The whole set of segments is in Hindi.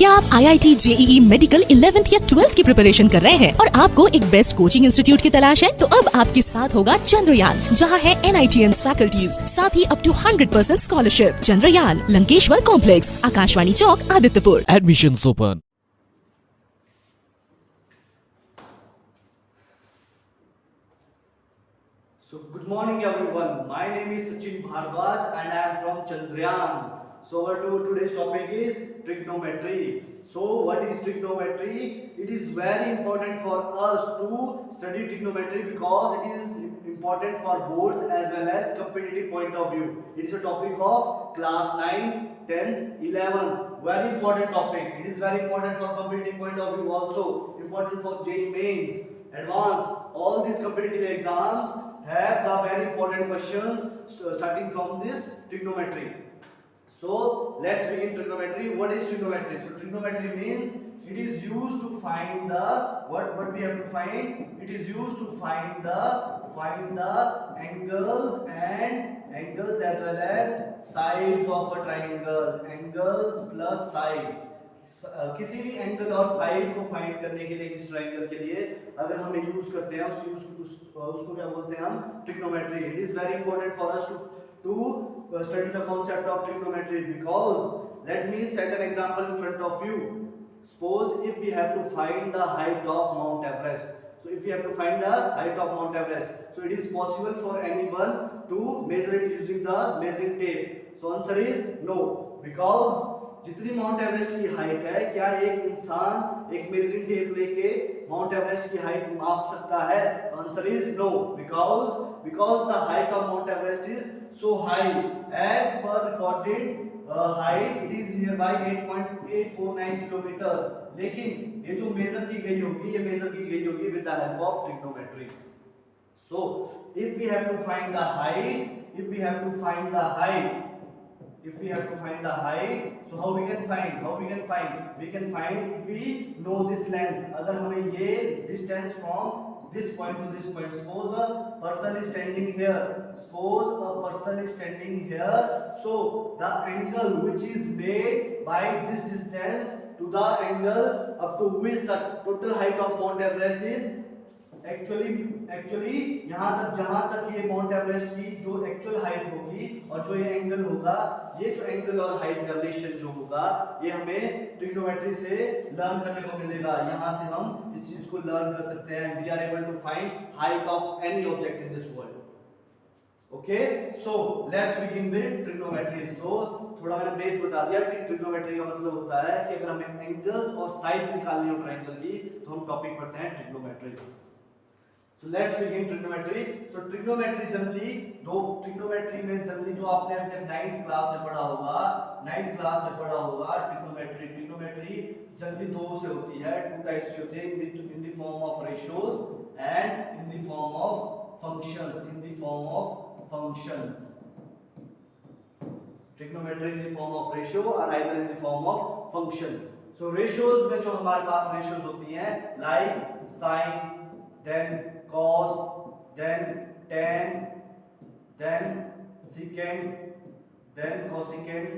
क्या आप IIT JEE मेडिकल 11th या 12th की प्रिपरेशन कर रहे हैं और आपको एक बेस्ट कोचिंग इंस्टीट्यूट की तलाश है? तो अब आपके साथ होगा चंद्रयान, जहां है NITS फैकल्टीज, साथ ही up to 100% scholarship. Chandrayaan, Lankeshwar complex, Akashvani chowk, Adityapur. Admissions open. So good morning everyone. My name is Sachin Bhardwaj and I am from Chandrayaan. So our today's topic is trigonometry. So what is trigonometry? It is very important for us to study trigonometry because it is important for boards as well as competitive point of view. It is a topic of class 9, 10, 11. Very important topic. It is very important for competitive point of view also. Important for JEE mains, advanced. All these competitive exams have the very important questions starting from this trigonometry. So let's begin trigonometry. What is trigonometry? So trigonometry means it is used to find the what we have to find. It is used to find the angles as well as sides of a triangle. Angles plus sides. किसी भी एंगल और साइड को फाइंड करने के लिए इस ट्रायंगल के लिए अगर हम यूज करते हैं उसको क्या बोलते हैं हम trigonometry. It is very important for us to study the concept of trigonometry because let me set an example in front of you. Suppose if we have to find the height of Mount Everest. So if we have to find the height of Mount Everest, so it is possible for anyone to measure it using the measuring tape. So answer is no because जितनी माउंट एवरेस्ट की हाइट है क्या एक इंसान एक मेजरिंग टेप लेके माउंट एवरेस्ट की हाइट माप सकता है? Answer is no because the height of Mount Everest is so high as per recorded height it is near by 8.849 kilometre. लेकिन ये जो मेजर की गई होगी ये मेजर की गई होगी with the help of trigonometry. So if we have to find the height if we have to find the height, so how we can find we can find if we know this length. अगर हमें ये distance from this point to this point, suppose a person is standing here, so the angle which is made by this distance to the angle up to which the total height of Mount Everest is actually यहां तक जहां तक ये माउंट एवरेस्ट की जो एक्चुअल हाइट होगी और जो ये एंगल होगा, ये जो एंगल और हाइट का रिलेशन जो होगा ये हमें ट्रिग्नोमेट्री से लर्न करने को मिलेगा. यहां से हम इस चीज को लर्न कर सकते हैं. We are able to find height of any object in this world. Okay, so let's begin with trigonometry. So थोड़ा मैंने बेस बता दिया कि ट्रिग्नोमेट्री का मतलब होता है कि अगर हमें एंगल्स और साइड्स निकालनी हो ट्रायंगल की तो हम टॉपिक पढ़ते हैं trigonometry. So let's begin trigonometry. So trigonometry में जनरली जो आपने अभी तक 9th क्लास में पढ़ा होगा ट्रिग्नोमेट्री जनरली दो से होती है. टू टाइप्स की होती है इन the form of ratios and in the form of functions. Trigonometry is the form of ratio or either in the form of function. So ratios में जो हमारे पास ratios होती हैं like sin, then cos, then tan, then secant, then cosecant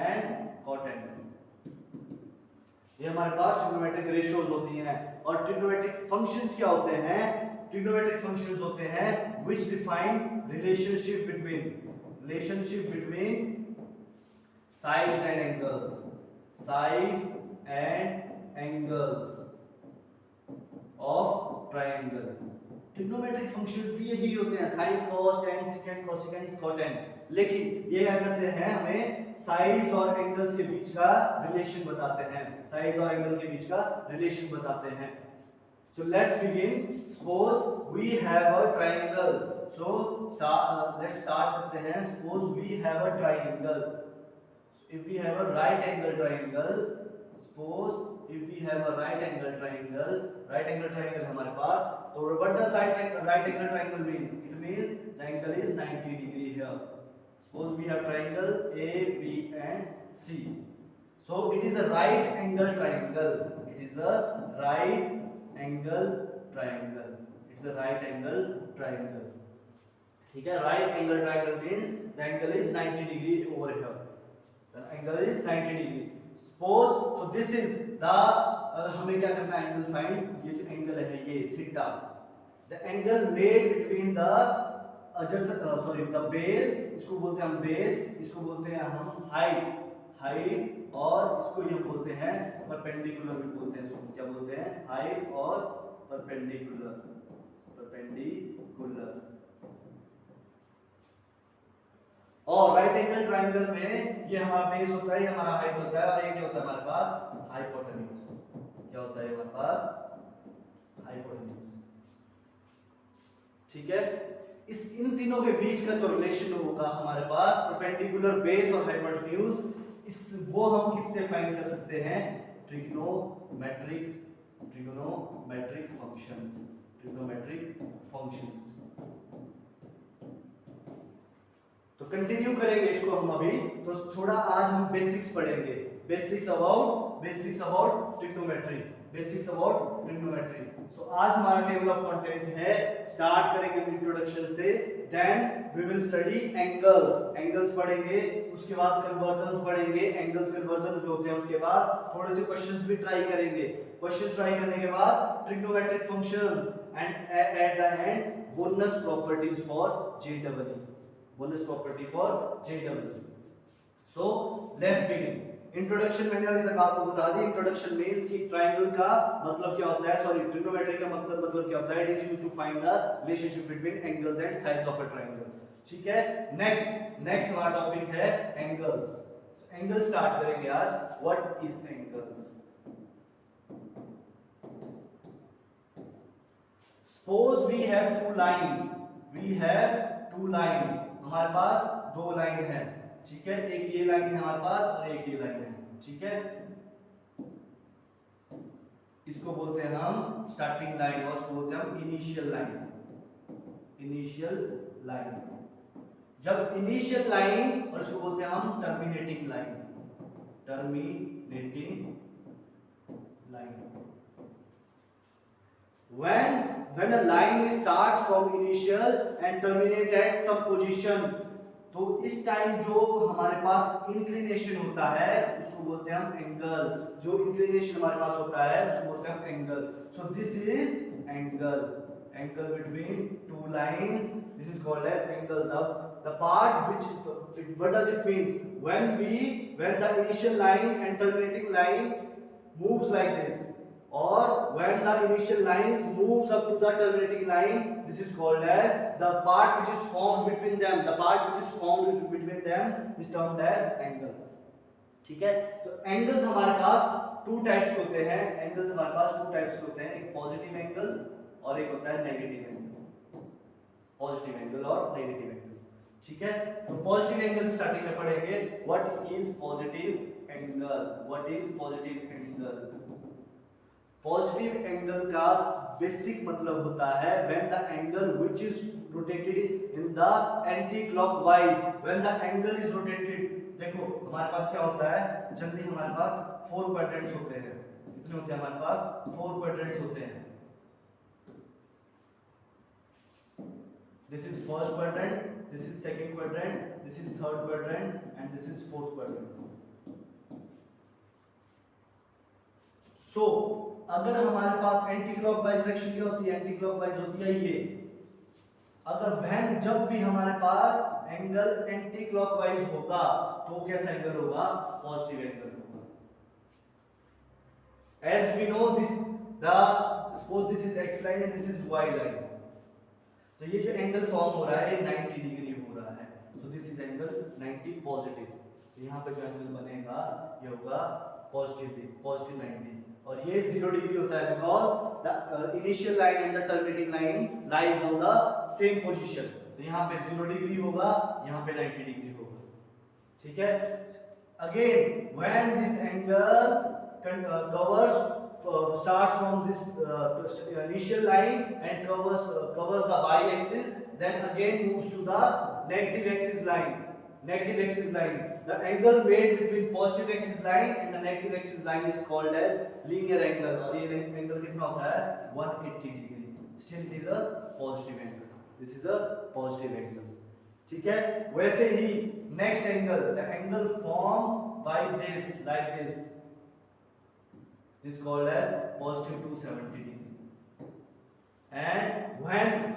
and cotangent. ये हमारे पास ट्रिग्नोमेट्रिक रेशियोज होती हैं. और ट्रिग्नोमेट्रिक फंक्शंस क्या होते हैं? ट्रिग्नोमेट्रिक फंक्शंस होते हैं which define relationship between sides and angles of triangle. Trigonometric functions भी यही होते हैं sin cos tan secant cosecant cotangent. लेकिन ये क्या करते हैं हमें साइड्स और एंगल्स के बीच का रिलेशन बताते हैं. So let's begin. Suppose we have a triangle. So let's start करते हैं. Suppose we have a triangle. If we have a right angle triangle, suppose if we have a right angle triangle हमारे पास, तो what does right angle triangle means? It means the angle is 90 degree here. Suppose we have triangle A, B and C. So it is a right angle triangle. ठीक है. right angle triangle means the angle is 90 degree over here. The angle is 90 degree. Suppose so this is the हमें क्या करना है एंगल फाइंड, ये जो एंगल है ये theta, the angle made between the sorry the base, इसको बोलते हैं हम बेस, इसको बोलते हैं हम हाइट, हाइट और इसको ये बोलते हैं परपेंडिकुलर भी बोलते हैं, इसको क्या बोलते हैं हाइट और परपेंडिकुलर, परपेंडिकुलर। और राइट एंगल ट्रायंगल में ये हमारा बेस होता है, ये हमारा हाइट होता है और ये क्या होता है हमारे पास हाइपोटेन्यूज, क्या होता है हमारे पास हाइपोटेन्यूज। ठीक है, इस इन तीनों के बीच का जो रिलेशन होगा हमारे पास परपेंडिकुलर बेस और हाइपोटेन्यूज, इस वो हम किससे फाइंड कर सकते हैं, trigonometric, trigonometric functions, trigonometric functions. तो कंटिन्यू करेंगे इसको हम अभी, तो थोड़ा आज हम बेसिक्स पढ़ेंगे, basics about trigonometry, basics about trigonometry. So आज हमारा टेबल ऑफ कंटेंट है, स्टार्ट करेंगे इंट्रोडक्शन से, then we will study angles, angles पढ़ेंगे, उसके बाद कन्वर्जन्स पढ़ेंगे, एंगल्स कन्वर्जन जो होते हैं, उसके बाद थोड़े से क्वेश्चंस भी ट्राई करेंगे, क्वेश्चंस ट्राई करने के बाद trigonometric functions and at the end bonus properties for JW, bonus property for JW. So let's begin. Introduction मैंने अभी तक आपको बता दी, इंट्रोडक्शन मींस कि ट्रायंगल का मतलब क्या होता है, सॉरी ट्रिग्नोमेट्री का मतलब क्या होता है, it is used to find the relationship between angles and sides of a triangle. ठीक है, नेक्स्ट हमारा टॉपिक है एंगल्स। एंगल स्टार्ट करेंगे आज, what is angles. Suppose we have two lines, we have two lines, हमारे पास दो लाइन है, ठीक है, एक ये लाइन है हमारे पास और एक ये लाइन है, ठीक है, इसको बोलते हैं हम स्टार्टिंग लाइन और इसको बोलते हैं हम इनिशियल लाइन, इनिशियल लाइन। जब इनिशियल लाइन और इसको बोलते हैं हम terminating line, terminating line. When a line starts from initial and terminate at some position, तो इस टाइम जो हमारे पास इंक्लिनेशन होता है उसको बोलते हैं हम एंगल, जो इंक्लिनेशन हमारे पास होता है उसको बोलते हैं हम angle. So this is angle, angle between two lines, this is called as angle. The part which what does it means when the initial line and terminating line moves like this, or when the initial lines moves up to the terminating line, this is called as the part which is formed between them, the part which is formed between them is termed as angle। ठीक है, तो एंगल्स हमारे पास टू टाइप्स होते हैं, एंगल्स हमारे पास टू टाइप्स होते हैं, एक पॉजिटिव एंगल और एक होता है नेगेटिव एंगल, पॉजिटिव एंगल और नेगेटिव एंगल। ठीक है, तो पॉजिटिव एंगल स्टार्टिंग में पढ़ेंगे, what is positive angle, what is positive angle. Positive angle का बेसिक मतलब होता है when the angle which is rotated in the anti-clockwise, when the angle is rotated। देखो हमारे पास क्या होता है, जनरली हमारे पास 4 क्वाड्रेंट्स होते हैं, कितने होते हैं हमारे पास 4 क्वाड्रेंट्स होते हैं। This is first quadrant, this is second quadrant, this is third quadrant and this is fourth quadrant। So अगर हमारे पास एंटी क्लॉकवाइज डायरेक्शन क्या होती है, एंटी क्लॉकवाइज होती है ये, अगर वैन जब भी हमारे पास एंगल एंटी क्लॉकवाइज होगा तो कैसा एंगल होगा, पॉजिटिव एंगल होगा। As we know this the suppose this is x line and this is y line, तो ये जो एंगल फॉर्म हो रहा है ये 90 डिग्री हो रहा है, सो दिस इज एंगल 90 पॉजिटिव। तो यहाँ पे जो एंगल बनेगा ये होगा पॉजिटिव 90, और ये 0 डिग्री होता है because the initial line and the terminating line lies on the same position. तो यहाँ पे 0 डिग्री होगा, यहाँ पे 90 डिग्री होगा। ठीक है, again when this angle covers starts from this initial line and covers the y axis, then again moves to the negative axis line, the angle made between positive axis line and the negative axis line is called as linear angle, और ये angle कितना होता है 180 degree, still it is a positive angle, this is a positive angle। ठीक है, वैसे ही next angle, the angle formed by this like this, this is called as positive 270 degree. And when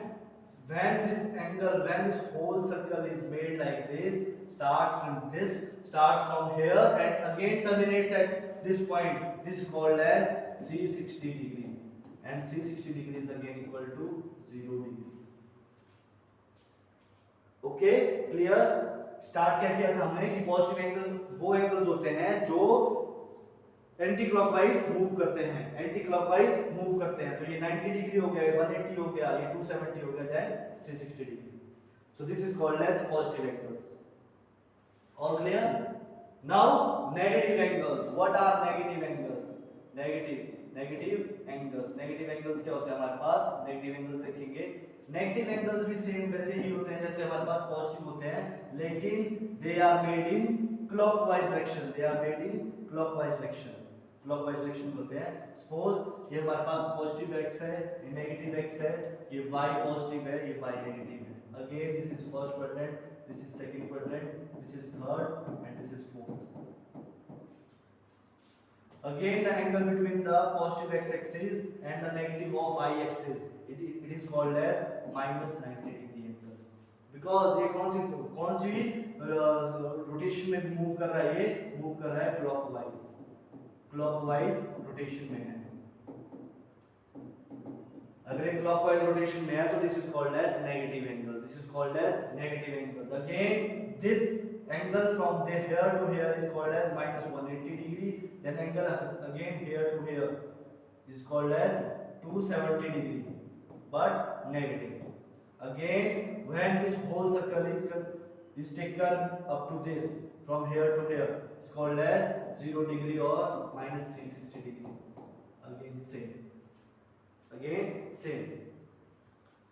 this angle, when this whole circle is made like this, starts from here and again terminates at this point, this is called as 360 degree, and 360 degree is again equal to 0 degree. Okay clear? Start क्या किया था हमने कि पॉजिटिव एंगल वो एंगल्स होते हैं जो एंटी क्लॉकवाइज मूव करते हैं, एंटी क्लॉकवाइज मूव करते हैं। तो ये 90 डिग्री हो गया, 180 हो गया, ये 270 हो गया, then 360 degree. So this is called as positive angles. All clear? Now negative angles. What are negative angles? Negative angles क्या होते हैं हमारे पास? नेगेटिव एंगल्स देखेंगे। नेगेटिव एंगल्स भी सेम वैसे ही होते हैं जैसे हमारे पास पॉजिटिव होते हैं, लेकिन they are made in clockwise direction. They are made in clockwise direction. Clockwise direction होते हैं। सपोज ये हमारे पास पॉजिटिव एक्स है, ये नेगेटिव एक्स है, ये वाई पॉजिटिव है, ये वाई नेगेटिव है। Again this is first quadrant, this is second quadrant, this is third and this is fourth. Again the angle between the positive x-axis and the negative of y-axis, it is called as minus 90 degree angle, because ये कौन सी रोटेशन में मूव कर रहा है? ये मूव कर रहा है क्लॉकवाइज रोटेशन में है। अगर ये क्लॉकवाइज रोटेशन में है तो this is called as negative angle. This is called as negative angle. Again this angle from here to here is called as minus 180 degree. Then angle again here to here is called as 270 degree, but negative. Again, when this whole circle is taken up to this, from here to here, it's called as 0 degree or minus 360 degree. Again same.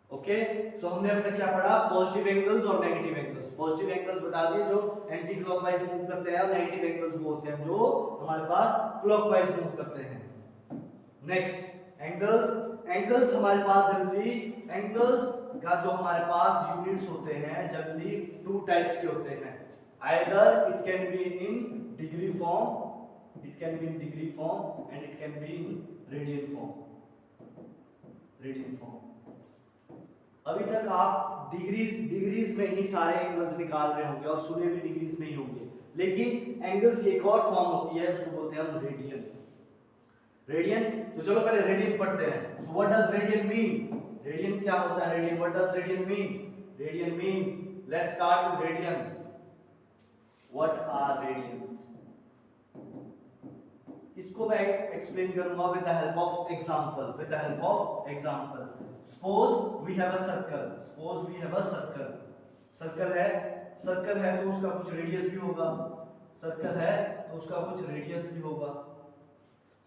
Okay, सो हमने अभी तक क्या पढ़ा? पॉजिटिव एंगल्स और नेगेटिव एंगल्स। पॉजिटिव एंगल्स बता दिए जो एंटी क्लॉकवाइज मूव करते हैं, और नेगेटिव एंगल्स वो होते हैं जो हमारे पास क्लॉकवाइज मूव करते हैं। नेक्स्ट एंगल्स हमारे पास जनरली एंगल्स का जो हमारे पास यूनिट्स होते हैं जनरली टू टाइप्स के होते हैं। Either it can be in degree form, and it can be in radian form. अभी तक आप डिग्रीज में ही सारे एंगल्स निकाल रहे होंगे और सुने भी डिग्रीज में ही होंगे, लेकिन एंगल्स की एक और फॉर्म होती है, उसको बोलते हैं हम रेडियन। तो चलो पहले रेडियन पढ़ते हैं। So what does radian mean? Radian क्या होता है? Radian, what does radian mean? Radian means, let's start with radian. What are radians? इसको मैं एक्सप्लेन करूंगा with the help of example. Suppose we have a circle. Circle है तो उसका कुछ रेडियस भी होगा।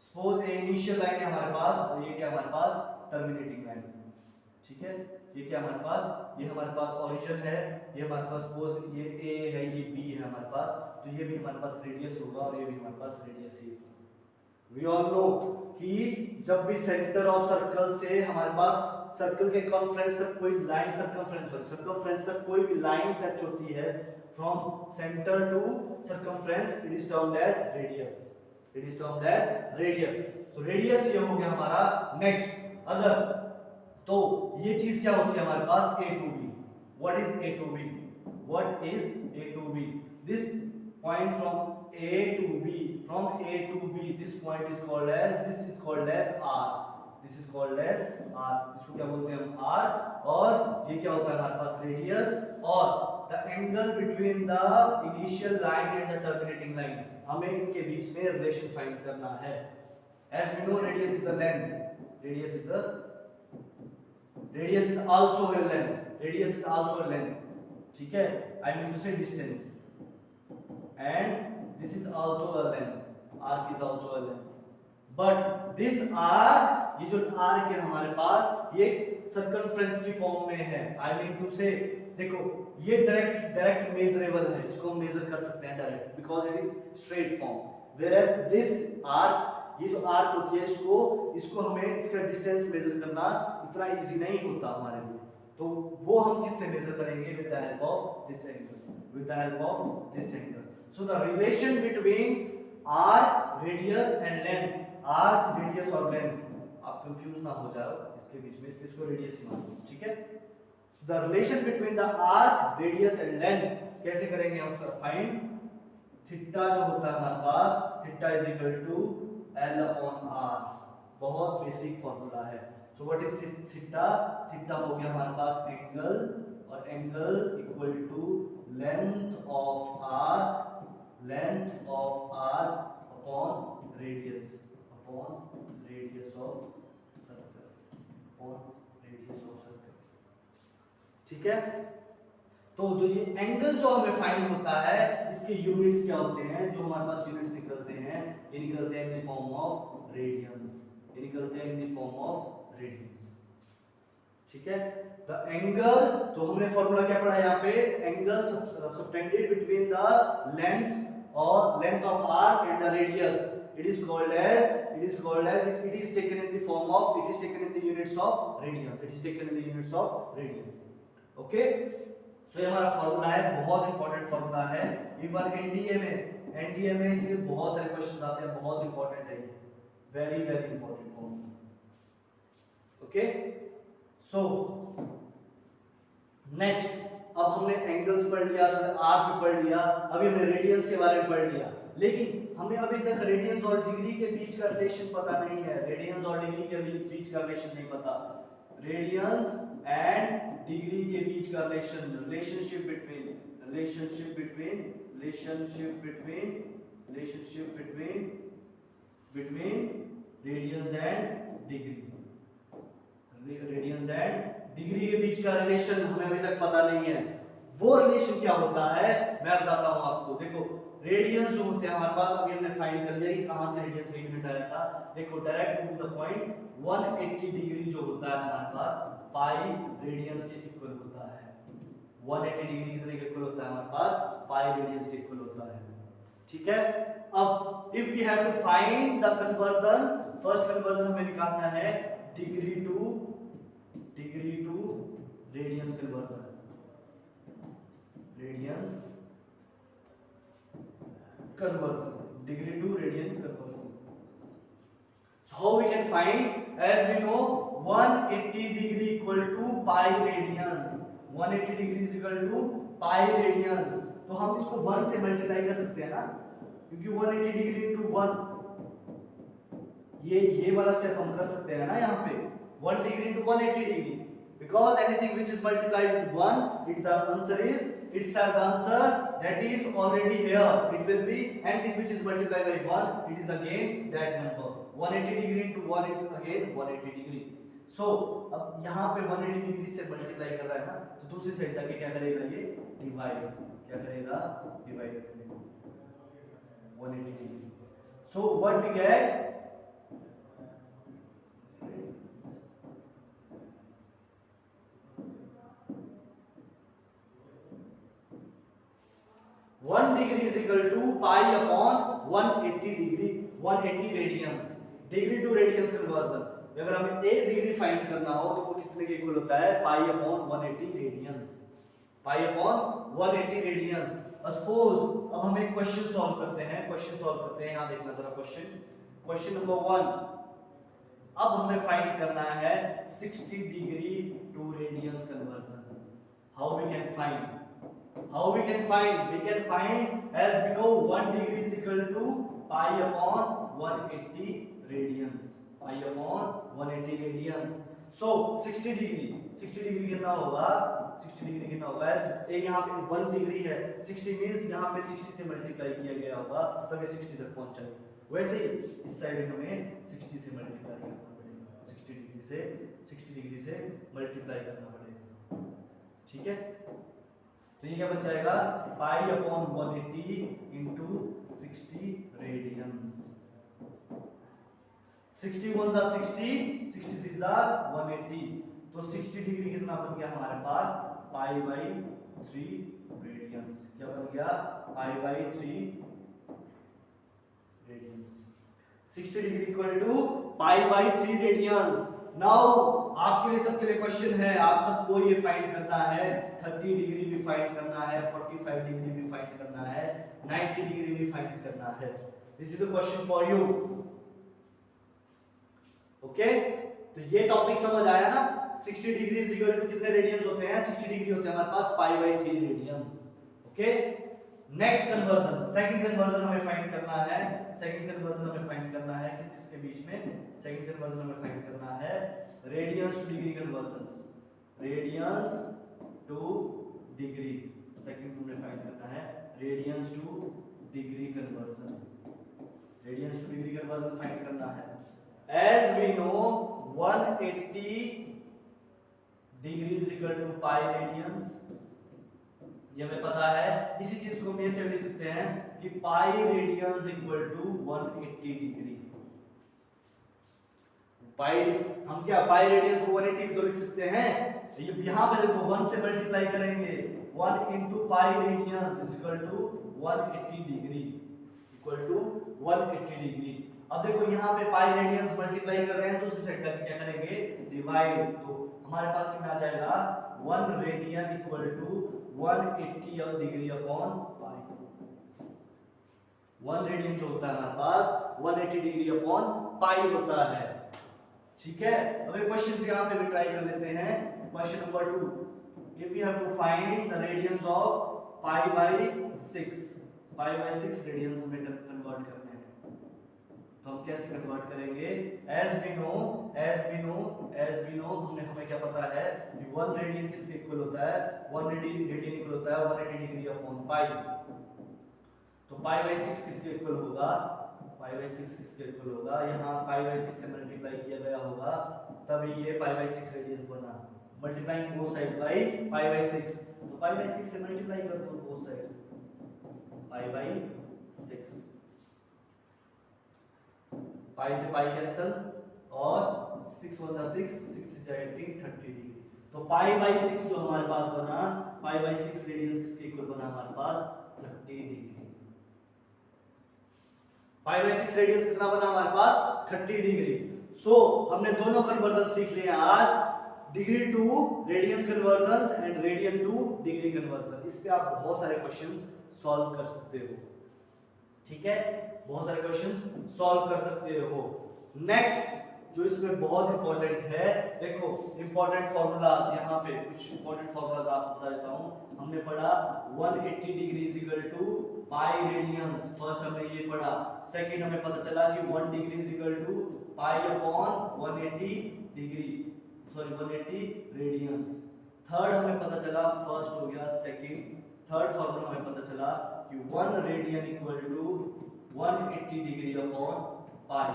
Suppose ये इनिशियल लाइन है हमारे पास, और ये क्या हमारे पास? Terminating line. ठीक है, ये क्या हमारे पास? ये हमारे पास ओरिजिन है, ये हमारे पास सपोज ये A है, ये B है हमारे पास, तो ये भी हमारे पास रेडियस होगा और ये भी हमारे पास रेडियस ही होगा। We all know कि जब भी सेंटर ऑफ सर्कल से हमारे पास सर्कल के कॉन्फ्रेंस तक कोई लाइन सर्कमफ्रेंस तक कोई भी लाइन टच होती है, from centre to circumference, it is termed as radius. So radius ये हो गया हमारा। नेक्स्ट अगर तो ये चीज क्या होती है हमारे पास? A to B। What is A to B? This point from A to B, this point is called as R। इसको क्या बोलते हैं हम? R। और ये क्या होता है हमारे पास? रेडियस। और the angle between the initial line and the terminating line, हमें इनके बीच में रिलेशन फाइंड करना है। As we know radius is a length, radius is also a length. ठीक है, I mean to say distance, and this is also a length, arc is also a length, but this arc, ये जो arc है हमारे पास, ये circumference की फॉर्म में है। I mean to say, देखो ये डायरेक्ट मेजरेबल है, इसको हम मेजर कर सकते हैं direct, because it is straight form, whereas this arc, ये जो arc होती है, इसको हमें इसका डिस्टेंस मेजर करना इतना इजी नहीं होता हमारे लिए, तो वो हम किससे मेजर करेंगे? with the help of this angle। So the relation between arc, radius and length, arc, radius और लेंथ, आप कंफ्यूज ना हो जाओ इसके बीच में, इसलिए इसको रेडियस मान लो, ठीक है। The relation between the arc, radius and length कैसे करेंगे हम फाइंड, थीटा जो होता है हमारे पास, theta is equal to L upon R, बहुत बेसिक फॉर्मूला है। So what is theta, theta हो गया हमारे पास एंगल, और angle equal to length of arc, length of arc upon radius, upon radius of circle, upon radius of circle, ठीक है। तो जो ये एंगल जो हमें फाइंड होता है, इसके यूनिट्स क्या होते हैं, जो हमारे पास यूनिट्स निकलते हैं, ये निकलते हैं in the form of radians, ये निकलते हैं in the form of radians, ठीक है। द एंगल, तो हमने फॉर्मूला क्या पढ़ा यहाँ पे, angle subtended between the length और length of arc and the radius, it is called as it is taken in the form of, it is taken in the units of radians, it is taken in the units of radian, okay। सो ये हमारा फॉर्मूला है, बहुत इंपॉर्टेंट फॉर्मूला है, इवन एनडीए में इसके बहुत सारे क्वेश्चंस आते हैं, बहुत इंपॉर्टेंट है, very very important formula, okay. So next, अब हमने एंगल्स पढ़ लिया, आर्क भी पढ़ लिया, अभी हमने रेडियंस के बारे में पढ़ लिया, लेकिन हमें अभी तक रेडियंस और डिग्री के बीच का रिलेशन पता नहीं है, रेडियंस और डिग्री के बीच का रिलेशन नहीं पता, रेडियंस एंड डिग्री के बीच का relation, relationship between radians and degree, radians and degree के बीच का रिलेशन हमें अभी तक पता नहीं है। वो रिलेशन क्या होता है मैं बताता हूं आपको। देखो रेडियंस जो होते हैं हमारे पास, अभी हमने फाइंड कर लिया कि कहां से रेडियंस का यूनिट आया था। देखो direct to the point, 180 degree जो होता है हमारे पास पाई रेडियंस के इक्वल होता है, 180 डिग्री के इक्वल होता है हमारे पास, पाई रेडियंस के इक्वल होता है, ठीक है। अब if we have to find the conversion, first conversion हमें निकालना है degree to radians conversion, radians conversion, degree to radian conversion. So how we can find, as we know 180 degree equal to pi radians, 180 degree is equal to pi radians, तो हम इसको 1 से मल्टीप्लाई कर सकते हैं ना, क्योंकि 180 डिग्री into 1, ये वाला स्टेप हम कर सकते हैं ना यहाँ पे, 1 degree into 180 degree, because anything which is multiplied with 1, the answer is itself the answer that is already here, it will be anything which is multiplied by 1, it is again that number, 180 degree into 1 is again 180 degree. So अब यहाँ पे 180 डिग्री से मल्टीप्लाई कर रहा है ना, तो दूसरी साइड जाके क्या करेगा, ये डिवाइड, क्या करेगा, डिवाइड करेगा 180 degree. So what we get, one degree is equal to pi upon 180 degree, 180 radians, degree to radians conversion. अगर हमें 1 डिग्री फाइंड करना हो तो वो कितने के इक्वल होता है, pi upon 180 radians, pi upon 180 radians. Suppose अब हम एक क्वेश्चन सॉल्व करते हैं, यहां देखना जरा क्वेश्चन नंबर 1। अब हमें फाइंड करना है 60 degree to radians conversion. How we can find, we can find as we know 1 degree is equal to pi upon 180 radians, pi upon 180 radians। so 60 degree कितना होगा, 60 डिग्री कितना होगा, एक यहाँ पे 1 डिग्री है, 60 मींस यहाँ पे 60 से मल्टीप्लाई किया गया होगा तब ये 60 तक पहुंचेगा। वैसे ही इस साइड हमें 60 से मल्टीप्लाई करना पड़ेगा, 60 डिग्री से मल्टीप्लाई करना पड़ेगा, ठीक है। तो ये क्या बन जाएगा, पाई अपॉन 180 इंटू 60 रेडियंस, 60 1 जा 60, 60 3 जा 180, तो 60 डिग्री कितना बन गया हमारे पास, पाई बाई 3 रेडियंस। क्या बन गया, pi by 3 radians. 60 degree equal to pi by 3 radians. Now आपके लिए, सबके लिए क्वेश्चन है, आप सबको ये फाइंड करना है, 30 डिग्री भी फाइंड करना है, 45 डिग्री भी फाइंड करना है, 90 डिग्री भी फाइंड करना है। This is a question for you. Okay, तो ये टॉपिक समझ आया ना। 60 डिग्री इज इक्वल टू कितने रेडियंस होते हैं? 60 डिग्री होते हैं हमारे पास pi by 3 radians. Okay, next conversion, second conversion हमें फाइंड करना है। सेकंड कन्वर्जन हमें फाइंड करना है किस किस के बीच में? सेकंड कन्वर्जन हमें फाइंड करना है radians to degree conversion, radians to degree. Second हमें फाइंड करना है radians to degree conversion, radians to degree conversion find करना है। As we know 180 degree is equal to pi radians, ये हमें पता है। इसी चीज को हम ऐसे लिख सकते हैं कि pi radians equal to 180 degree. Pi, हम क्या पाई रेडियंस को 180 भी तो लिख सकते हैं। यहां पे देखो 1 से मल्टीप्लाई करेंगे, 1 into pi radians is equal to 180 degree, equal to 180 degree. अब देखो यहाँ पे पाई रेडियंस मल्टीप्लाई कर रहे हैं तो उसी साइड करके क्या करेंगे? डिवाइड। तो हमारे पास कितना आ जाएगा? 1 radian equal to 180 degree upon pi. 1 radian जो होता है हमारे पास 180 डिग्री अपॉन पाई होता है। ठीक है, अब एक क्वेश्चन यहाँ पे भी ट्राई कर लेते हैं। Question number 2, if we have to find the radians of pi by 6, pi by 6 radians हमें कन्वर्ट करने हैं, तो हम कैसे कन्वर्ट करेंगे? एज वी नो हमें क्या पता है कि 1 रेडियन किसके इक्वल होता है? 1 रेडियन इक्वल होता है 180 डिग्री अपॉन पाई। तो पाई बाई 6 किसके इक्वल होगा? पाई बाई 6 किसके इक्वल होगा? यहाँ पाई बाई 6 से मल्टीप्लाई किया गया होगा तभी ये पाई बाई 6 रेडियंस बना। Multiplying both side by pi by 6, तो पाई बाई 6 से मल्टीप्लाई कर दो बोथ साइड, पाई बाई 6, पाई से पाई कैंसिल और 6 1 जा 6, 6 से जा 18, 30 डिग्री। तो पाई बाई 6 जो हमारे पास बना, पाई बाई 6 रेडियंस किसके इक्वल बना हमारे पास? 30 डिग्री। पाई बाई 6 रेडियंस कितना बना हमारे पास? 30 डिग्री। सो हमने दोनों कन्वर्जन सीख लिए आज, degree to radians conversion and radian to degree conversion. इस पे आप बहुत सारे क्वेश्चंस सॉल्व कर सकते हो। ठीक है, बहुत सारे क्वेश्चंस सॉल्व कर सकते हो। नेक्स्ट जो इसमें बहुत इंपॉर्टेंट है, देखो इंपॉर्टेंट फॉर्मूलाज, यहाँ पे कुछ इंपॉर्टेंट फॉर्मूलाज आपको बता देता हूँ। हमने पढ़ा 180 degree is equal to pi radians, first हमने ये पढ़ा। सेकंड हमें पता चला कि 1 degree is equal to pi upon 180 degree, sorry 180 radians. Third हमें पता चला, फर्स्ट हो गया, सेकंड थर्ड फॉर्मूला हमें पता चला कि 1 radian equal to 180 degree upon pi.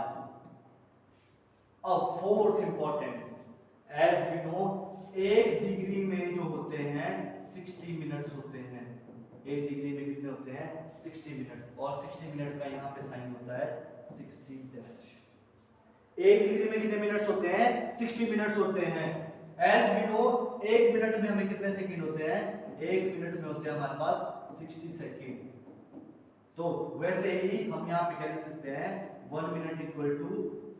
अब fourth important, as we know 1 degree में जो होते हैं 60 मिनट्स होते हैं। 1 डिग्री में कितने होते हैं? 60 मिनट, और 60 मिनट का यहाँ पे साइन होता है 60 डैश। 1 डिग्री में कितने मिनट्स होते हैं? 60 मिनट्स होते हैं। एज वी नो 1 मिनट में हमें कितने सेकंड होते हैं? 1 मिनट में होते हैं हमारे पास 60 सेकंड। तो वैसे ही हम यहाँ पे क्या लिख सकते हैं? 1 minute equal to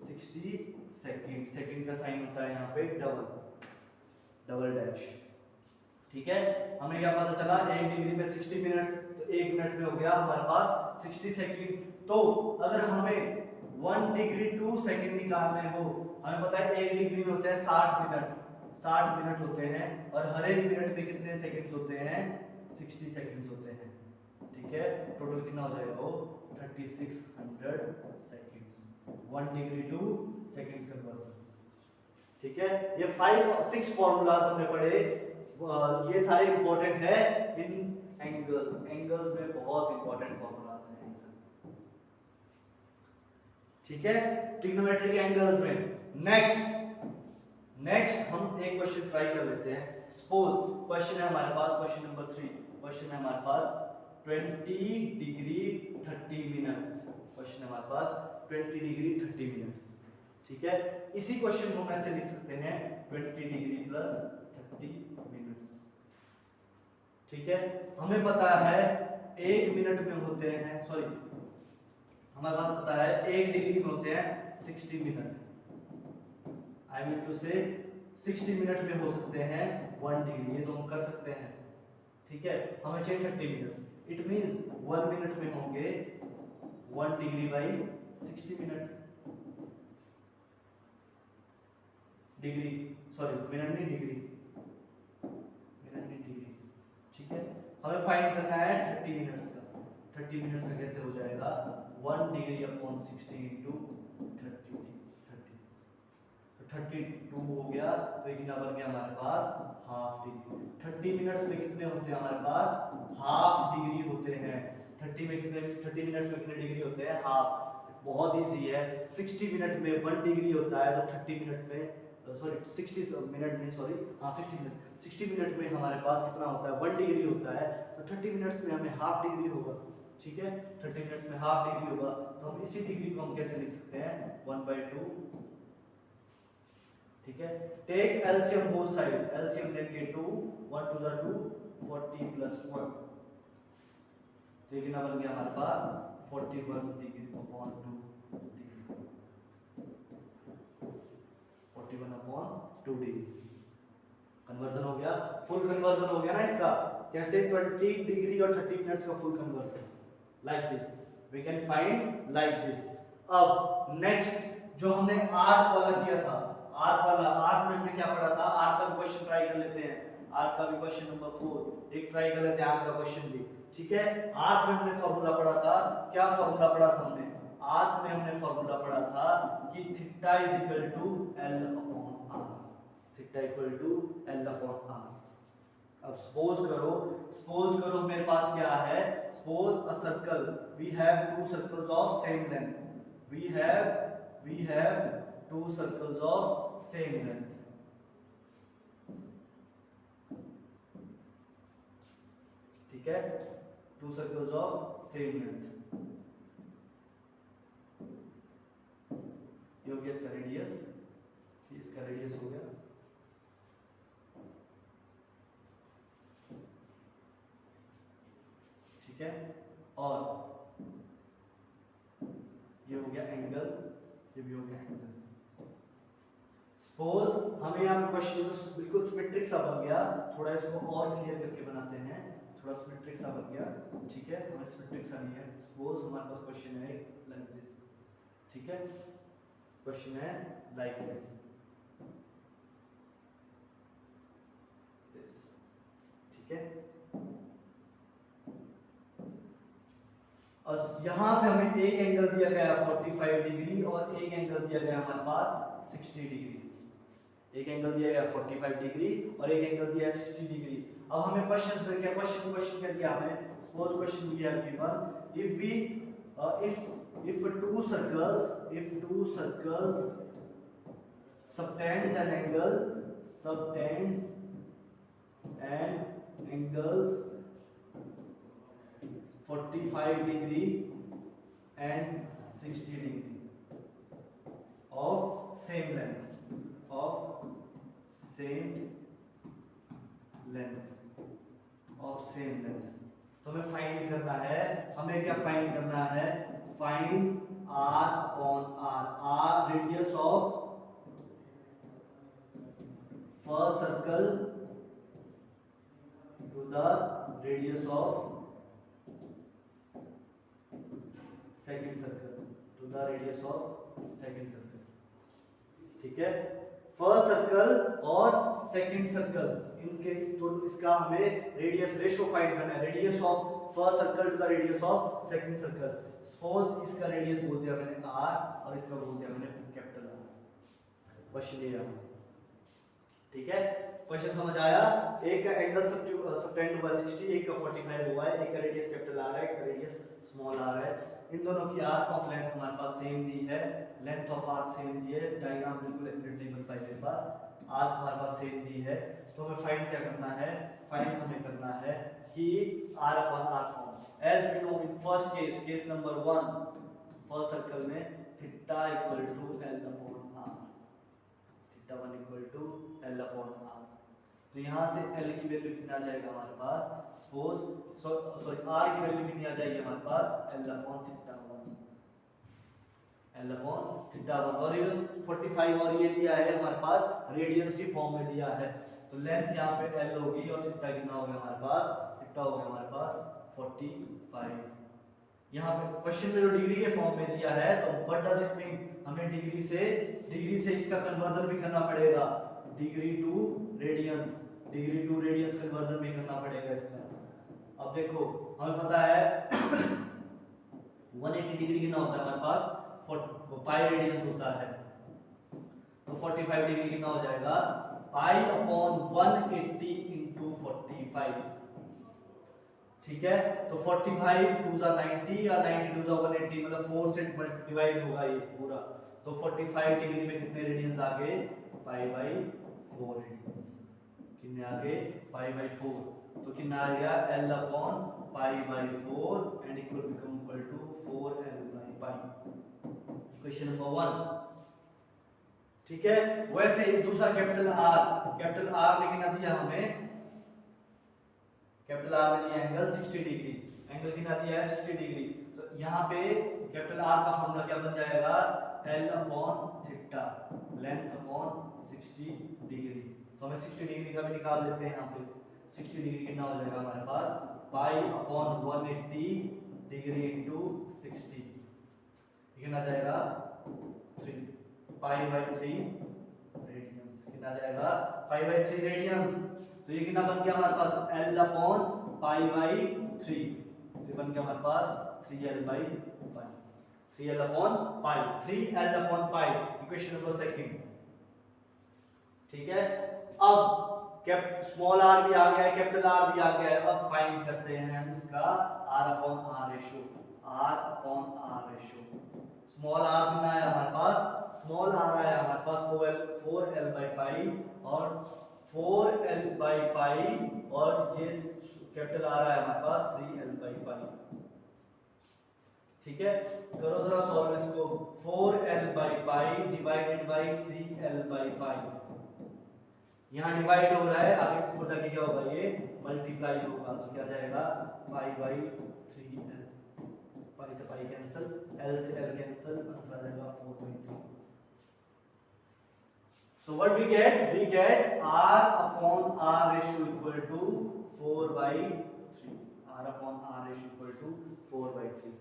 60 second. Second का साइन होता है यहाँ पे डबल डैश। ठीक है, हमें क्या पता चला? 1 डिग्री में 60 मिनट्स, तो 1 मिनट में हो गया हमारे पास 60 सेकंड। तो अगर हमें 1 डिग्री 2 सेकंड निकालने हो, हमें पता है 1 डिग्री में होते हैं 60 मिनट, 60 मिनट होते हैं, और हर एक मिनट में कितने सेकंड्स होते हैं? 60 सेकंड्स होते हैं। ठीक है, टोटल कितना हो जाएगा वो? 3600 seconds. 1 degree two seconds conversion. ठीक है, ये 5-6 फॉर्मूलाज हमने पढ़े, ये सारे इंपॉर्टेंट है इन एंगल्स। एंगल्स में बहुत इंपॉर्टेंट फॉर्मूलाज हैं ये सब। ठीक है, ट्रिग्नोमेट्रिक एंगल्स में। नेक्स्ट हम एक क्वेश्चन ट्राई कर लेते हैं। सपोज क्वेश्चन है हमारे पास, क्वेश्चन नंबर 3, क्वेश्चन है हमारे पास 20 डिग्री 30 मिनट्स। क्वेश्चन है हमारे पास 20 डिग्री 30 मिनट्स। ठीक है, इसी क्वेश्चन को हम ऐसे लिख सकते हैं 20 डिग्री प्लस 30 मिनट्स। ठीक है, हमें पता है 1 मिनट में होते हैं, सॉरी हमारे पास पता है 1 डिग्री में होते हैं 60 मिनट। आई मीन टू से 60 मिनट में हो सकते हैं 1 डिग्री, ये तो हम कर सकते हैं। ठीक है, हमें चाहिए 30 मिनट्स, इट मींस 1 मिनट में होंगे 1 degree by 60 minute, degree sorry minute नहीं डिग्री, मिनट नहीं डिग्री, ठीक है। हमें फाइंड करना है 30 मिनट्स का। 30 मिनट्स का कैसे हो जाएगा, 1 डिग्री अपॉन 60 इंटू 30, तो 32 हो गया, तो ये कितना बन गया हमारे पास हाफ डिग्री। 30 मिनट्स में कितने होते हैं हमारे पास, हाफ डिग्री होते हैं। 30 मिनट्स में कितने डिग्री होते हैं, हाफ। बहुत इजी है, 60 मिनट में 1 डिग्री होता है, तो 30 मिनट में सॉरी 60 मिनट नहीं सॉरी हाँ 60 मिनट में हमारे पास कितना होता है, 1 डिग्री होता है, तो 30 मिनट्स में हमें हाफ डिग्री होगा, ठीक है। 30 मिनट्स में हाफ डिग्री होगा, तो हम इसी डिग्री को हम कैसे लिख सकते हैं, 1/2, ठीक है। Take LCM both side, LCM लेंगे 2, 1 2 2, 40 प्लस 1, तो ये कितना बन गया हमारे पास 41 degree upon 2 degree, 41 upon 2 degree. Conversion हो गया, फुल कन्वर्जन हो गया ना इसका। कैसे, 20 डिग्री और 30 मिनट्स का full conversion, like this we can find like this. अब नेक्स्ट जो हमने आर्क वाला किया था, आर्क वाला, आर्क में हमने क्या पढ़ा था, आर्क का क्वेश्चन ट्राई कर लेते हैं। आर्क का भी क्वेश्चन नंबर 4 एक ट्राई कर लेते हैं, आर्क का क्वेश्चन भी, ठीक है। आर्क में हमने फार्मूला पढ़ा था, क्या फार्मूला पढ़ा था हमने, आर्क में हमने फार्मूला पढ़ा था कि theta is equal to L upon R, theta equal to L upon R. अब सपोज करो मेरे पास क्या है, suppose a circle, we have two circles of same length, we have two circles of same length, ठीक है, two circles of same length, ये हो गया इसका रेडियस, इसका रेडियस हो गया, ठीक है। और ये हो गया एंगल, ये भी हो गया एंगल। सपोज हमें यहाँ पे क्वेश्चन तो बिल्कुल सिमेट्रिक सा बन गया, थोड़ा इसको और क्लियर करके बनाते हैं, थोड़ा सिमेट्रिक सा बन गया, ठीक है। हमें सिमेट्रिक सा नहीं है, सपोज हमारे पास क्वेश्चन है लाइक दिस, ठीक है, क्वेश्चन है लाइक दिस, ठीक है। और यहाँ पे हमें एक एंगल दिया गया 45 डिग्री और एक एंगल दिया गया हमारे पास 60 डिग्री, एक एंगल दिया गया 45 डिग्री और एक एंगल दिया है 60 डिग्री। अब हमें क्वेश्चन में क्या, क्वेश्चन क्या दिया हमें, suppose question we have given if we if two circles subtends an angle, angles 45 degree and 60 degree of same length, तो हमें फाइंड करना है, हमें क्या फाइंड करना है, find r upon r, r radius of first circle to the radius of second circle, to the radius of second circle, ठीक है। फर्स्ट सर्कल और सेकंड सर्कल इनके इसका हमें रेडियस रेशो फाइंड करना है, radius of first circle to the radius of second circle. Suppose इसका रेडियस बोल दिया मैंने r और इसका बोल दिया मैंने कैपिटल R। क्वेश्चन ये है, ठीक है। क्वेश्चन समझ आया, एक का एंगल सबटेंड हुआ 60, एक का 45 हुआ है, एक का रेडियस कैपिटल R है, एक का रेडियस स्मॉल r है। इन दोनों की आर्क ऑफ लेंथ हमारे पास सेम दी है, लेंथ ऑफ आर्क सेम दी है, डायग्राम बिल्कुल एक्यूरेट नहीं बन पाई मेरे पास, आर्क हमारे पास सेम दी है। तो हमें फाइंड क्या करना है, फाइंड हमें करना है कि r upon r form, as we know in first case, case number 1, first circle में theta equal to l upon r, theta 1 equal to l upon r। तो यहाँ से l की वैल्यू कितना आ जाएगा हमारे पास, सपोज सॉरी r की वैल्यू कितनी आ जाएगी हमारे पास, l upon theta 1, l upon theta 1। और ये 45 और ये दिया है हमारे पास रेडियस की फॉर्म में दिया है, तो लेंथ यहाँ पे l होगी और थीटा कितना हो गया हमारे पास, थीटा हो गया हमारे पास 45, यहाँ पे क्वेश्चन में जो डिग्री के फॉर्म में दिया है, तो व्हाट डज इट मीन, हमें डिग्री से इसका कन्वर्जन भी करना पड़ेगा, डिग्री टू रेडियंस कन्वर्जन भी करना पड़ेगा इसका। अब देखो हमें पता है 180 डिग्री कितना होता है हमारे पास, पाई रेडियंस होता है, तो 45 डिग्री कितना हो जाएगा, पाई अपॉन 180 इंटू 45, ठीक है। तो 45 टू जा 90 या 90 टू जा 180, मतलब 4 से डिवाइड होगा ये पूरा, तो 45 डिग्री में कितने रेडियंस आ गए, पाई बाई 4 रेडियंस, कितने आ गए, पाई बाई 4, तो कितना आ गया, l upon pi by 4 and equal to 4l by pi, question number 1, ठीक है। वैसे ही दूसरा कैपिटल आर में कितना दिया हमें, कैपिटल आर में दिया एंगल 60 डिग्री, एंगल कितना दिया है 60 डिग्री, तो यहाँ पे कैपिटल आर का फॉर्मूला क्या बन जाएगा, L upon theta, length upon 60 degree, तो हमें 60 डिग्री का भी निकाल लेते हैं। यहाँ पे 60 डिग्री कितना हो जाएगा हमारे पास, पाई अपॉन 180 डिग्री इंटू 60, कितना जाएगा 3, पाई बाई 3 रेडियंस, कितना जाएगा पाई बाई 3 रेडियंस, तो ये कितना बन गया हमारे पास, l अपॉन पाई बाई 3, ये बन गया हमारे पास 3l by pi, 3l upon pi, 3l upon pi, equation number second, ठीक है। अब स्मॉल r भी आ गया है, कैपिटल R भी आ गया है, अब फाइंड करते हैं हम इसका r upon r ratio, r upon r ratio, small r कितना आया हमारे पास, स्मॉल r आया हमारे पास 4l बाई पाई और 4l बाई पाई, और ये कैपिटल R आया हमारे पास 3l बाई पाई, ठीक है। करो जरा सॉल्व इसको, 4l by pi divided by 3l by pi, यहाँ डिवाइड हो रहा है, आगे ऊपर जाके क्या होगा, ये मल्टीप्लाई होगा, तो क्या जाएगा, पाई बाई 3l, पाई से पाई कैंसिल, l से l कैंसिल, आंसर आ जाएगा 4/3। So what we get r upon r ratio equal to 4/3, r upon r ratio equal to 4/3,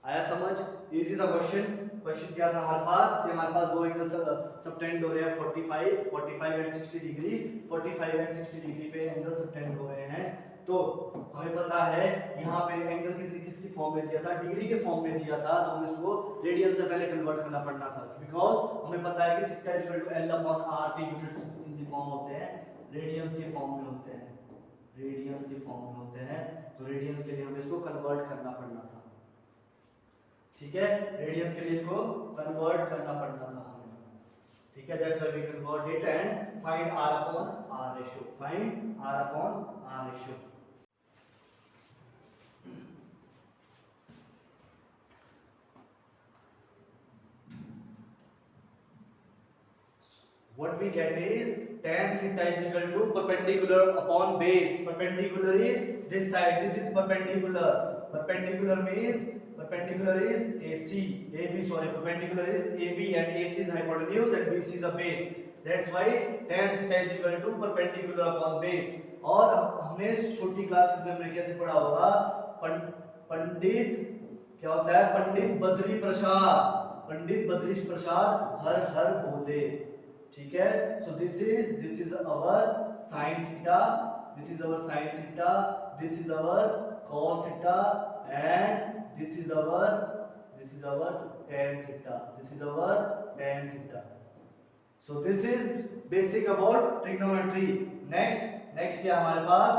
आया समझ, इजी था क्वेश्चन। क्वेश्चन क्या था हमारे पास, कि हमारे पास दो एंगल सबटेंड हो रहे हैं 45 एंड 60 डिग्री, 45 एंड 60 डिग्री पे एंगल सबटेंड हो रहे हैं, तो हमें पता है यहाँ पे एंगल किसकी फॉर्म में दिया था, डिग्री के फॉर्म में दिया था, तो हमें इसको रेडियंस में पहले कन्वर्ट करना पड़ना था, बिकॉज हमें पता है कि theta equal to l upon r के यूनिट्स इन द फॉर्म होते हैं, रेडियंस के फॉर्म में होते हैं, रेडियंस के फॉर्म में होते हैं, तो रेडियंस के लिए हमें इसको कन्वर्ट करना पड़ना था, ठीक है, रेडियंस के लिए इसको कन्वर्ट करना पड़ना था हमें, ठीक है, that's why we convert it and find r upon r ratio, find r upon r ratio. What we get is tan theta is equal to perpendicular upon base. Perpendicular is this side. This is perpendicular. Perpendicular means perpendicular is AC. AB sorry. Perpendicular is AB and AC is hypotenuse and BC is a base. That's why tan theta is equal to perpendicular upon base. और हमने छोटी क्लासेस में हमने कैसे पढ़ा होगा, पंडित क्या होता है, पंडित बद्री प्रसाद हर हर बोले, ठीक है। सो this is our sin theta, this is our sin theta, this is our cos theta and this is our tan theta, this is our tan theta. So this is basic about trigonometry. Next क्या हमारे पास,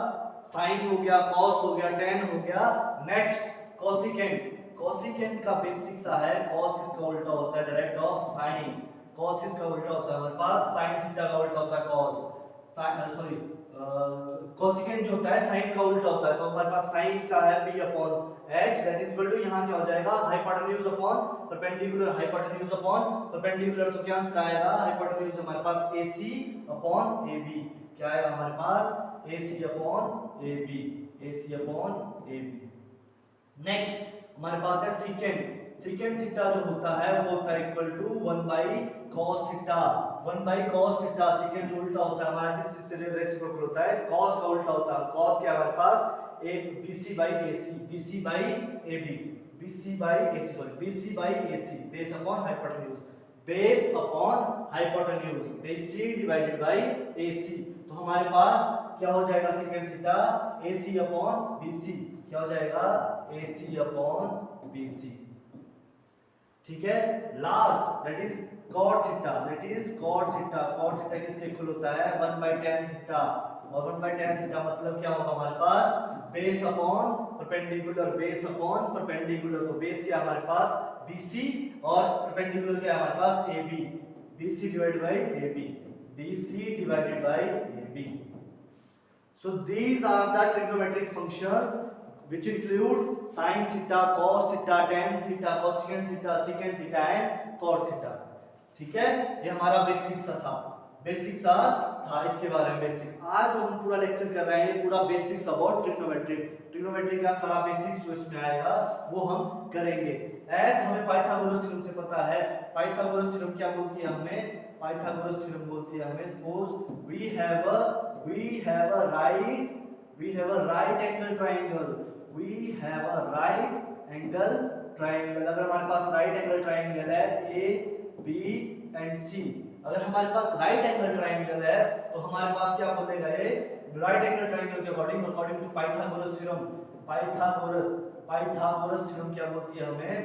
sin हो गया, cos हो गया, tan हो गया। नेक्स्ट कोसिकेंट का बेसिक सा है, cos किसका उल्टा होता है, डायरेक्ट ऑफ sin। cos किसका उल्टा होता है हमारे पास, sin थीटा का उल्टा होता है cos, कोसिकेंट जो होता है sin का उल्टा होता है, तो हमारे पास sin का है p upon h, that is equal to यहां क्या हो जाएगा, hypotenuse upon perpendicular, hypotenuse upon perpendicular, तो क्या आंसर आएगा, हाइपोटेन्यूज हमारे पास ac अपॉन ab, क्या आएगा हमारे पास ac अपॉन ab। नेक्स्ट हमारे पास है सीकेंट थीटा जो होता है वो होता है equal to 1 by cos theta, 1 by cos theta. Secant जो उल्टा होता है हमारा किस चीज से रेसिप्रोकल होता है, cos का उल्टा होता है। cos क्या हमारे पास ए BC by AC, BC by AB, BC by AC, sorry, BC by AC, base upon hypotenuse, base upon hypotenuse, BC divided by AC। तो हमारे पास क्या हो जाएगा second theta AC upon BC, क्या हो जाएगा AC upon BC। ठीक है, last that is cot theta, that is cot theta. cot theta किसके इक्वल होता है 1/tan थीटा, और 1/tan थीटा मतलब क्या होगा हमारे पास base upon perpendicular, base upon perpendicular. तो बेस क्या है हमारे पास BC और परपेंडिकुलर क्या है हमारे पास AB, BC divided by AB, BC divided by AB। So these are the trigonometric functions which includes sin theta, cos theta, tan theta, cosecant theta, secant theta and cot theta। ठीक है, ये हमारा बेसिक सा था, बेसिक सा था इसके बारे में बेसिक। आज जो हम पूरा लेक्चर कर रहे हैं ये पूरा बेसिक्स अबाउट ट्रिग्नोमेट्रिक, ट्रिग्नोमेट्रिक का सारा बेसिक्स जो इसमें आएगा वो हम करेंगे। एस हमें पाइथागोरस थ्योरम से पता है, पाइथागोरस थ्योरम क्या बोलती है हमें, पाइथागोरस थ्योरम बोलती है हमें suppose we have a right angle triangle, we have a right angle triangle। अगर हमारे पास राइट एंगल ट्रायंगल है A B एंड C, अगर हमारे पास राइट एंगल ट्रायंगल है तो हमारे पास क्या बोलेगा ये राइट एंगल ट्रायंगल के according to Pythagoras theorem, Pythagoras theorem क्या बोलती है हमें,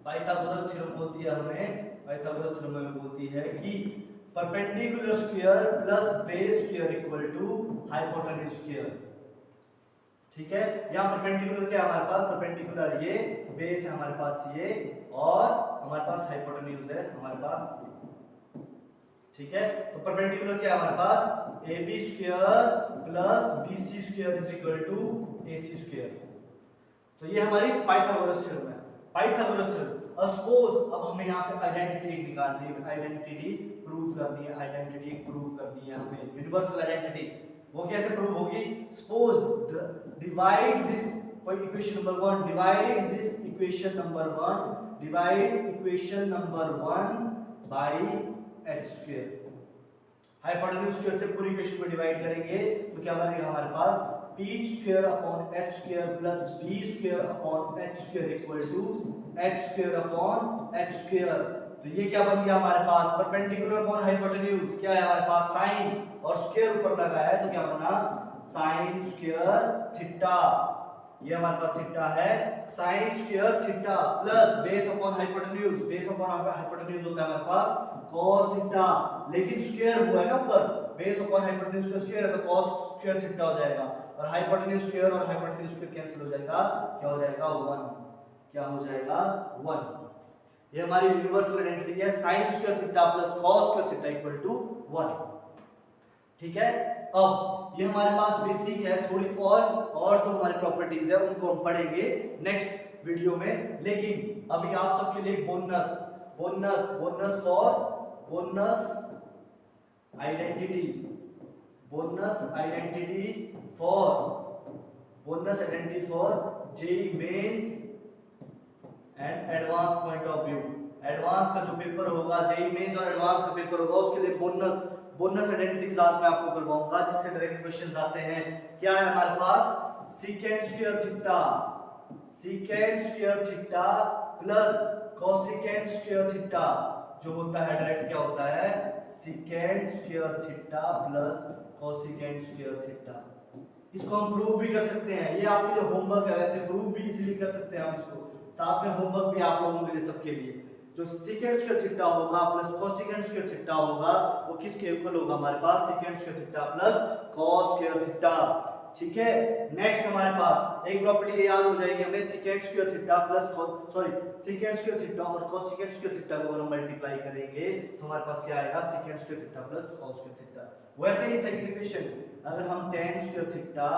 पाइथागोरस थ्योरम बोलती है हमें, पाइथागोरस थ्योरम हमें बोलती है कि perpendicular square plus base square equal to hypotenuse square. ठीक है, यहाँ परपेंडिकुलर क्या है हमारे पास, परपेंडिकुलर ये, बेस है हमारे पास ये, और हमारे पास हाइपोटेन्यूज है हमारे पास। ठीक है, तो परपेंडिकुलर क्या है हमारे पास AB square plus BC square is equal to AC square. तो ये हमारी पाइथागोरस थ्योरम है, पाइथागोरस थ्योरम। सपोज अब हमें यहाँ पे आइडेंटिटी निकालनी है, आइडेंटिटी प्रूव करनी है, आइडेंटिटी प्रूव करनी है हमें, यूनिवर्सल आइडेंटिटी। वो कैसे प्रूव होगी, suppose divide this equation number 1, divide this equation number 1, divide equation number 1 by h square. Hypotenuse square से पूरी इक्वेशन को डिवाइड करेंगे तो क्या बनेगा हमारे पास p square upon h square plus b square upon h square equal to h square upon h square. तो ये क्या बन गया हमारे पास परपेंडिकुलर अपॉन हाइपोटेन्यूज, क्या है हमारे पास साइन और स्क्वायर ऊपर लगा है तो क्या बना साइन स्क्वायर थीटा। ये हमारे पास थीटा है sine square theta plus base upon hypotenuse, base upon hypotenuse होता है हमारे पास cos थीटा, लेकिन स्क्वायर हुआ है ना ऊपर, बेस अपॉन हाइपोटेन्यूज का स्क्वायर है तो cos स्क्वायर थीटा हो जाएगा, और हाइपोटेन्यूज स्क्वायर और हाइपोटेन्यूज स्क्वायर कैंसिल हो जाएगा, क्या हो जाएगा 1, क्या हो जाएगा 1। ये हमारी यूनिवर्सल आइडेंटिटी है sin square theta plus cos square theta equal to 1। ठीक है, अब ये हमारे पास बेसिक है, थोड़ी और जो हमारी प्रॉपर्टीज है उनको हम पढ़ेंगे नेक्स्ट वीडियो में। लेकिन अभी आप सबके लिए bonus identity for JEE Mains and advance point of view. Advance का जो पेपर होगा, जेईई मेंस और एडवांस का पेपर होगा, उसके लिए बोनस आइडेंटिटीज आज मैं आपको करवाऊंगा जिससे डायरेक्ट क्वेश्चंस आते हैं। क्या है हमारे पास second square theta plus cosecant square theta, जो होता है डायरेक्ट क्या होता है second square theta plus cosecant square theta. इसको हम प्रूव भी कर सकते हैं, ये आपके लिए होमवर्क है, वैसे प्रूव भी इजीली कर सकते हैं हम इसको, साथ में होमवर्क भी आप लोगों के लिए सबके लिए। जो सेकेंड स्क्वायर थीटा होगा प्लस कोसेकेंट स्क्वायर थीटा होगा वो किसके इक्वल होगा हमारे पास second square theta plus cos square theta. ठीक है, नेक्स्ट हमारे पास एक प्रॉपर्टी याद हो जाएगी हमें, second square theta plus second square theta और कोसेकेंट स्क्वायर थीटा को अगर हम मल्टीप्लाई करेंगे तो हमारे पास क्या आएगा second square theta plus cos square theta. वैसे ही सेकंड इक्वेशन अगर हम tan square theta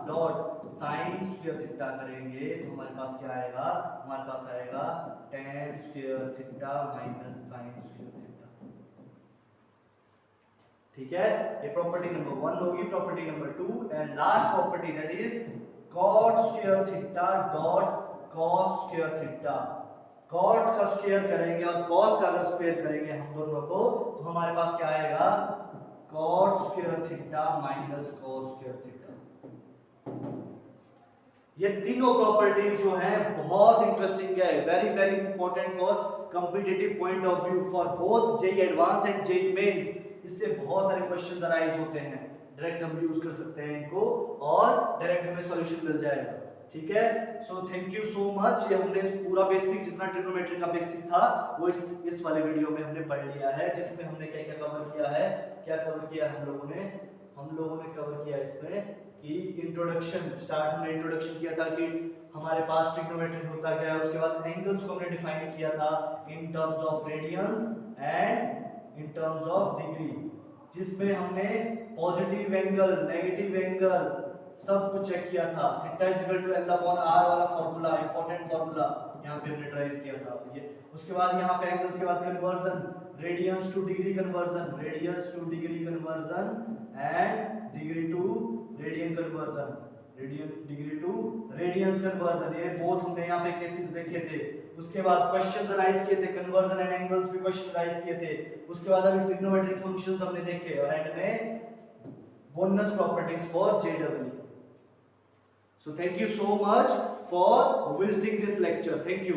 dot sin square theta करेंगे तो हमारे पास क्या आएगा, हमारे पास आएगा tan square theta minus sin square theta. ठीक है, ये प्रॉपर्टी नंबर 1 होगी। Property number 2 and last property that is cot square theta dot cos square theta. cot का स्क्वायर करेंगे और cos का अगर स्क्वायर करेंगे हम दोनों को तो हमारे पास क्या आएगा cot square theta minus cos square theta. ये तीनों प्रॉपर्टीज जो हैं बहुत इंटरेस्टिंग है, very very important for competitive point of view for both JEE advance and JEE Mains. इससे बहुत सारे क्वेश्चन अराइज होते हैं, डायरेक्ट हम यूज कर सकते हैं इनको और डायरेक्ट हमें सॉल्यूशन मिल जाएगा। ठीक है, so thank you so much. ये हमने पूरा बेसिक जितना ट्रिग्नोमेट्री का बेसिक था वो इस वाले वीडियो में हमने पढ़ लिया है, जिसमें हमने क्या क्या कवर किया है, क्या कवर किया हम लोगों ने कवर किया इसमें कि इंट्रोडक्शन स्टार्ट, हमने इंट्रोडक्शन किया था कि हमारे पास ट्रिग्नोमेट्री होता क्या है, उसके बाद एंगल्स को हमने डिफाइन किया था in terms of radians and in terms of degree, जिसमें हमने पॉजिटिव एंगल, नेगेटिव एंगल सब कुछ चेक किया था। Theta is equal to L upon R वाला फार्मूला, इंपॉर्टेंट फार्मूला यहाँ पे हमने ड्राइव किया था ये। उसके बाद यहाँ पे एंगल्स के बाद conversion, radians to degree conversion, radians to degree conversion and degree to radian conversion, radian degree to radians conversion, ये बोथ हमने यहाँ पे केसेस देखे थे। उसके बाद क्वेश्चंस राइज किए थे, कन्वर्जन एंड एंगल्स पे क्वेश्चन राइज किए थे। उसके बाद अभी ट्रिग्नोमेट्रिक फंक्शंस हमने देखे और एंड में bonus properties for JW. So thank you so much for visiting this lecture. Thank you.